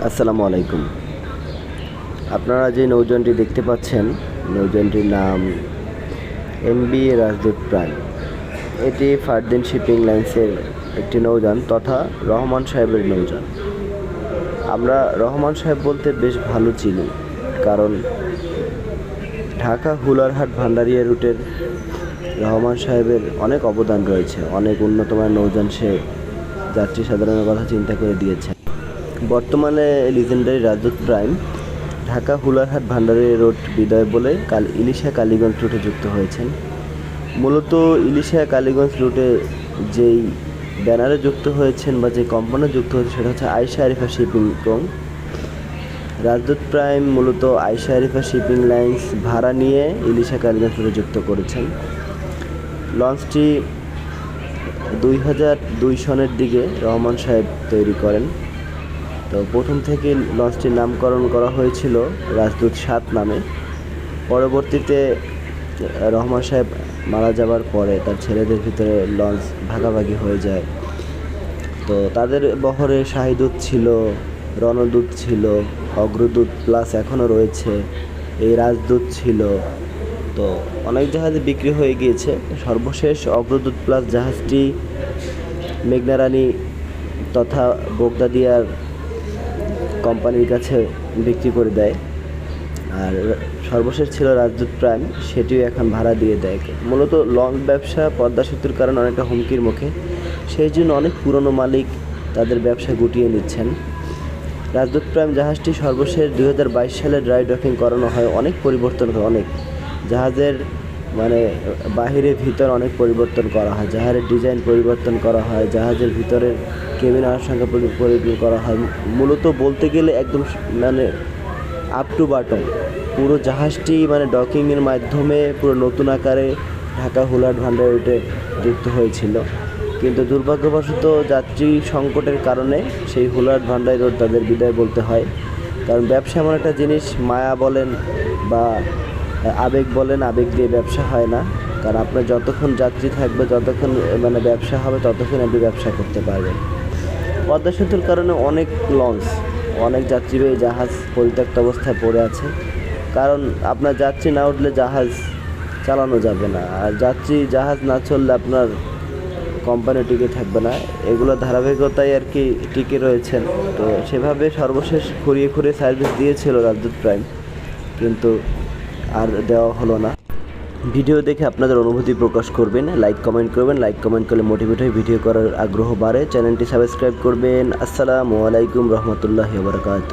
আসসালামু আলাইকুম। আপনারা যে নৌযানটি দেখতে পাচ্ছেন, নৌযানটির নাম এমবি রাজদূত প্রাইম। এটি ফারদিন শিপিং লাইন্সের একটি নৌযান তথা রহমান সাহেবের নৌযান। আমরা রহমান সাহেব বলতে বেশ ভালো চিনি, কারণ ঢাকা হুলারহাট ভান্ডারিয়া রুটের রহমান সাহেবের অনেক অবদান রয়েছে। অনেক উন্নতমানের নৌযান সে যাত্রী সাধারণের কথা চিন্তা করে দিয়েছে। বর্তমানে legendary Rajdoot prime Dhaka Hularhat Bhandaria road বিদায় বলে ইলিশা কালীগঞ্জ রুটে যুক্ত হয়েছেন। মূলত ইলিশা কালীগঞ্জ রুটে যেই ব্যানারে যুক্ত হয়েছেন বা যে কোম্পানি যুক্ত হয়েছে সেটা হচ্ছে Ayesha Arifa shipping co. Rajdoot prime মূলত আয়েশা আরিফা শিপিং লাইন্স ভাড়া নিয়ে ইলিশা কালীগঞ্জ রুটে যুক্ত করেছেন। লঞ্চটি 2002 সনের দিকে রহমান সাহেব তৈরি করেন। তো প্রথম থেকে লঞ্চটির নামকরণ করা হয়েছিল রাজদূত 7 নামে। পরবর্তীতে রহমান সাহেব মারা যাবার পরে তার ছেলেদের ভিতরে লঞ্চ ভাগাভাগি হয়ে যায়। তো তাদের বহরে শাহীদূত ছিল, রণদূত ছিল, অগ্রদূত প্লাস এখনও রয়েছে, এই রাজদূত ছিল। তো অনেক জাহাজে বিক্রি হয়ে গিয়েছে। সর্বশেষ অগ্রদূত প্লাস জাহাজটি মেঘনা রানী তথা বোগদাদিয়ার কোম্পানির কাছে বিক্রি করে দেয়। আর সর্বশেষ ছিল রাজদূত প্রাইম, সেটিও এখন ভাড়া দিয়ে দেয়। মূলত লঞ্চ ব্যবসা পদ্মা সেতুর কারণে অনেকটা হুমকির মুখে, সেই জন্য অনেক পুরনো মালিক তাদের ব্যবসা গুটিয়ে নিচ্ছেন। রাজদূত প্রাইম জাহাজটি সর্বশেষ 2022 সালে ড্রাই ডকিং করানো হয়। অনেক পরিবর্তন হয়, অনেক জাহাজের বাহিরে ভিতর অনেক পরিবর্তন করা হয়, জাহাজের ডিজাইন পরিবর্তন করা হয়, জাহাজের ভিতরের কেবিন সংখ্যা পরিবর্তন করা হয়। মূলত বলতে গেলে একদম আপ টু বাটন পুরো জাহাজটি ডকিংয়ের মাধ্যমে পুরো নতুন আকারে ঢাকা হুলারহাট ভান্ডারিয়া রুটে যুক্ত হয়েছিল। কিন্তু দুর্ভাগ্যবশত যাত্রী সংকটের কারণে সেই হুলারহাট ভান্ডারিয়া রোড তাদের বিদায় বলতে হয়। কারণ ব্যবসা এমন একটা জিনিস, মায়া বলেন বা আবেগ বলেন, আবেগ দিয়ে ব্যবসা হয় না। কারণ আপনার যতক্ষণ যাত্রী থাকবে, যতক্ষণ ব্যবসা হবে, ততক্ষণ আপনি ব্যবসা করতে পারবেন। পদ্মা সেতুর কারণে অনেক লঞ্চ, অনেক যাত্রীবাহী জাহাজ পরিত্যক্ত অবস্থায় পড়ে আছে। কারণ আপনার যাত্রী না উঠলে জাহাজ চালানো যাবে না, আর জাহাজ না চললে আপনার কোম্পানি টিকে থাকবে না। এগুলো ধারাবাহিকতায় আর কি টিকে রয়েছেন। তো সেভাবে সর্বশেষ খুঁড়িয়ে সার্ভিস দিয়েছিল রাজদূত প্রাইম, কিন্তু আর দেওয়া হলো না। ভিডিও দেখে আপনাদের অনুভূতি প্রকাশ করবেন, লাইক কমেন্ট করবেন। লাইক কমেন্ট করলে মোটিভেট হয়ে ভিডিও করার আগ্রহ বাড়ে। চ্যানেলটি সাবস্ক্রাইব করবেন। আসসালামু আলাইকুম রহমতুল্লাহি ওয়া বারাকাতুহু।